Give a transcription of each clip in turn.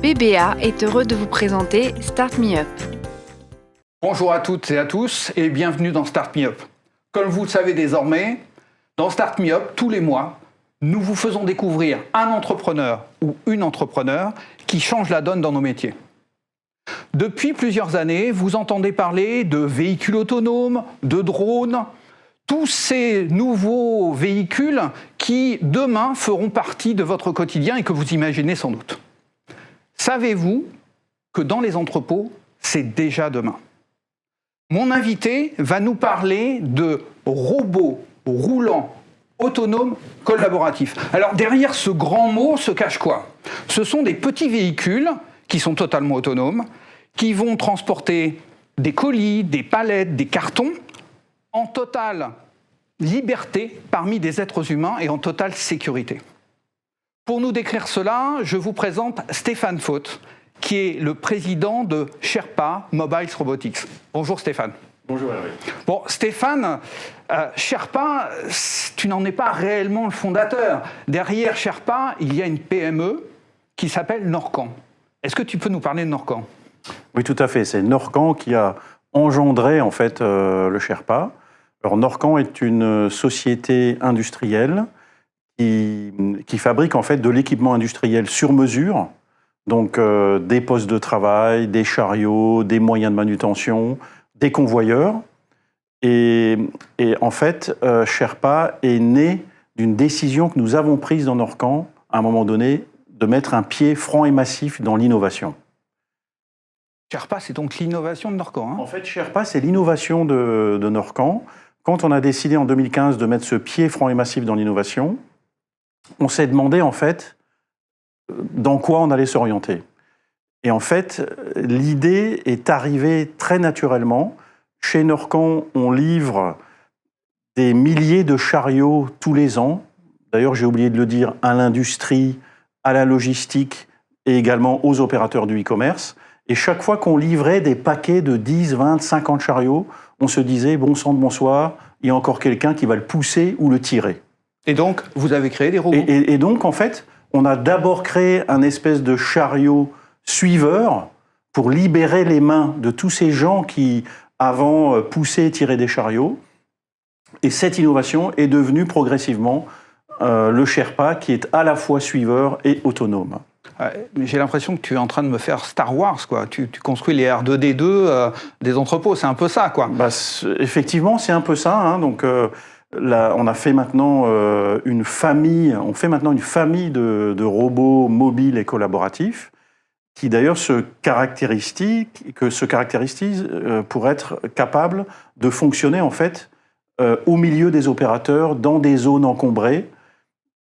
PBA est heureux de vous présenter Start Me Up. Bonjour à toutes et à tous et bienvenue dans Start Me Up. Comme vous le savez désormais, dans Start Me Up, tous les mois, nous vous faisons découvrir un entrepreneur ou une entrepreneur qui change la donne dans nos métiers. Depuis plusieurs années, vous entendez parler de véhicules autonomes, de drones, tous ces nouveaux véhicules qui, demain, feront partie de votre quotidien et que vous imaginez sans doute. Savez-vous que dans les entrepôts, c'est déjà demain? Mon invité va nous parler de robots roulants autonomes collaboratifs. Alors derrière ce grand mot se cache quoi? Ce sont des petits véhicules qui sont totalement autonomes, qui vont transporter des colis, des palettes, des cartons en totale liberté parmi des êtres humains et en totale sécurité. Pour nous décrire cela, je vous présente Stéphane Faut, qui est le président de Sherpa Mobile Robotics. Bonjour Stéphane. Bonjour Hervé. Bon, Stéphane, Sherpa, tu n'en es pas réellement le fondateur. Derrière Sherpa, il y a une PME qui s'appelle Norcan. Est-ce que tu peux nous parler de Norcan? Oui, tout à fait. C'est Norcan qui a engendré en fait le Sherpa. Alors Norcan est une société industrielle qui fabrique en fait de l'équipement industriel sur mesure, donc des postes de travail, des chariots, des moyens de manutention, des convoyeurs. Et en fait, Sherpa est né d'une décision que nous avons prise dans Norcan, à un moment donné, de mettre un pied franc et massif dans l'innovation. Sherpa, c'est donc l'innovation de Norcan, hein? En fait, Sherpa, c'est l'innovation de Norcan. Quand on a décidé en 2015 de mettre ce pied franc et massif dans l'innovation, on s'est demandé en fait dans quoi on allait s'orienter. Et en fait, l'idée est arrivée très naturellement. Chez Norcan, on livre des milliers de chariots tous les ans. D'ailleurs, j'ai oublié de le dire, à l'industrie, à la logistique et également aux opérateurs du e-commerce. Et chaque fois qu'on livrait des paquets de 10, 20, 50 chariots, on se disait, bon sang de bonsoir, il y a encore quelqu'un qui va le pousser ou le tirer. Et donc, vous avez créé des robots. Et donc, en fait, on a d'abord créé un espèce de chariot suiveur pour libérer les mains de tous ces gens qui, avant, poussaient et tiraient des chariots. Et cette innovation est devenue progressivement le Sherpa, qui est à la fois suiveur et autonome. Mais j'ai l'impression que tu es en train de me faire Star Wars, quoi. Tu construis les R2D2 des entrepôts, c'est un peu ça, quoi. Bah, effectivement, c'est un peu ça, hein. Donc, là, on a fait maintenant une famille de robots mobiles et collaboratifs qui d'ailleurs se caractérisent pour être capables de fonctionner en fait au milieu des opérateurs dans des zones encombrées.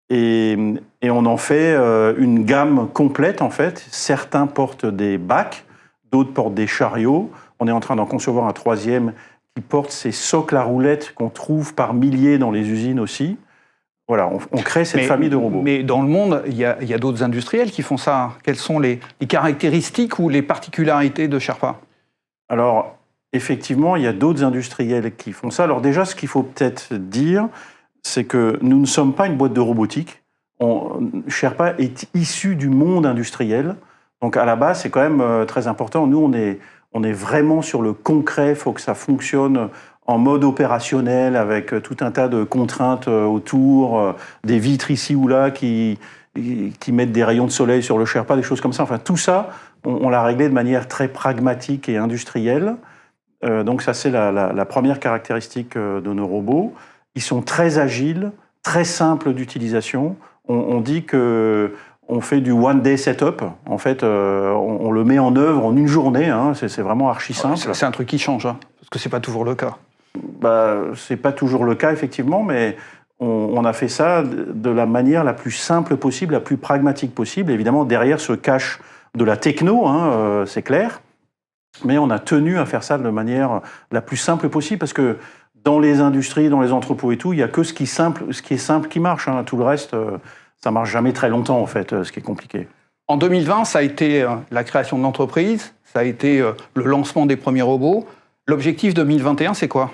Et on en fait une gamme complète, en fait. Certains portent des bacs, d'autres portent des chariots. On est en train d'en concevoir un troisième qui porte ces socles à roulettes qu'on trouve par milliers dans les usines aussi. Voilà, on crée cette famille de robots. Mais dans le monde, il y a d'autres industriels qui font ça. Quelles sont les caractéristiques ou les particularités de Sherpa? Alors, effectivement, il y a d'autres industriels qui font ça. Alors déjà, ce qu'il faut peut-être dire, c'est que nous ne sommes pas une boîte de robotique. Sherpa est issu du monde industriel. Donc à la base, c'est quand même très important. Nous, on est vraiment sur le concret. Il faut que ça fonctionne en mode opérationnel avec tout un tas de contraintes autour, des vitres ici ou là qui mettent des rayons de soleil sur le Sherpa, des choses comme ça. Enfin, tout ça, on l'a réglé de manière très pragmatique et industrielle. Donc ça, c'est la première caractéristique de nos robots. Ils sont très agiles, très simples d'utilisation. On dit qu'on fait du one-day setup. En fait, on le met en œuvre en une journée. Hein. C'est vraiment archi simple. C'est un truc qui change, hein, parce que c'est pas toujours le cas. Bah, c'est pas toujours le cas, effectivement, mais on a fait ça de la manière la plus simple possible, la plus pragmatique possible. Évidemment, derrière se cache de la techno, hein, c'est clair. Mais on a tenu à faire ça de manière la plus simple possible, parce que dans les industries, dans les entrepôts et tout, il n'y a que ce qui est simple qui marche. Hein. Tout le reste, ça ne marche jamais très longtemps, en fait, ce qui est compliqué. En 2020, ça a été la création de l'entreprise, ça a été le lancement des premiers robots. L'objectif 2021, c'est quoi?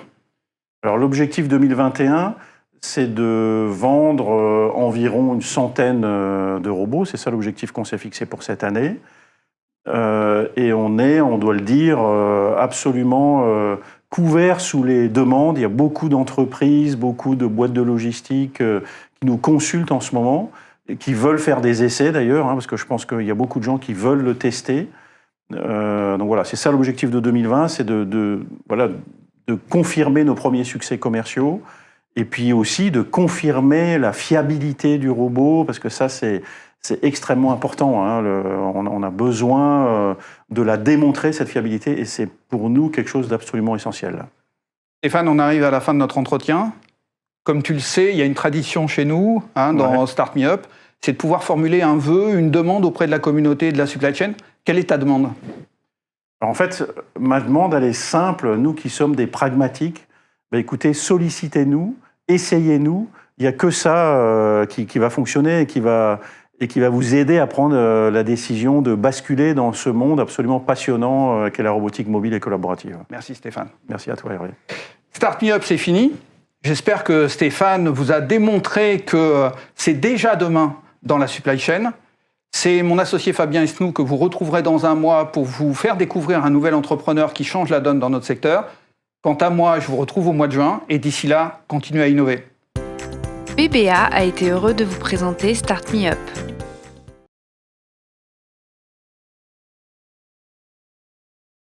Alors, l'objectif 2021, c'est de vendre environ une centaine de robots. C'est ça l'objectif qu'on s'est fixé pour cette année. Et on doit le dire, absolument couvert sous les demandes. Il y a beaucoup d'entreprises, beaucoup de boîtes de logistique qui nous consultent en ce moment, et qui veulent faire des essais d'ailleurs, parce que je pense qu'il y a beaucoup de gens qui veulent le tester. Donc voilà, c'est ça l'objectif de 2020, c'est de confirmer nos premiers succès commerciaux, et puis aussi de confirmer la fiabilité du robot, parce que ça c'est extrêmement important. On a besoin de la démontrer, cette fiabilité, et c'est pour nous quelque chose d'absolument essentiel. Stéphane, on arrive à la fin de notre entretien. Comme tu le sais, il y a une tradition chez nous, dans Start Me Up, c'est de pouvoir formuler un vœu, une demande auprès de la communauté et de la supply chain. Quelle est ta demande ? Alors en fait, ma demande, elle est simple. Nous qui sommes des pragmatiques, écoutez, sollicitez-nous, essayez-nous. Il n'y a que ça qui va fonctionner et qui va vous aider à prendre la décision de basculer dans ce monde absolument passionnant qu'est la robotique mobile et collaborative. Merci Stéphane. Merci à toi, Hervé. Start Me Up, c'est fini. J'espère que Stéphane vous a démontré que c'est déjà demain dans la supply chain. C'est mon associé Fabien Esnou que vous retrouverez dans un mois pour vous faire découvrir un nouvel entrepreneur qui change la donne dans notre secteur. Quant à moi, je vous retrouve au mois de juin et d'ici là, continuez à innover. BBA a été heureux de vous présenter Start Me Up.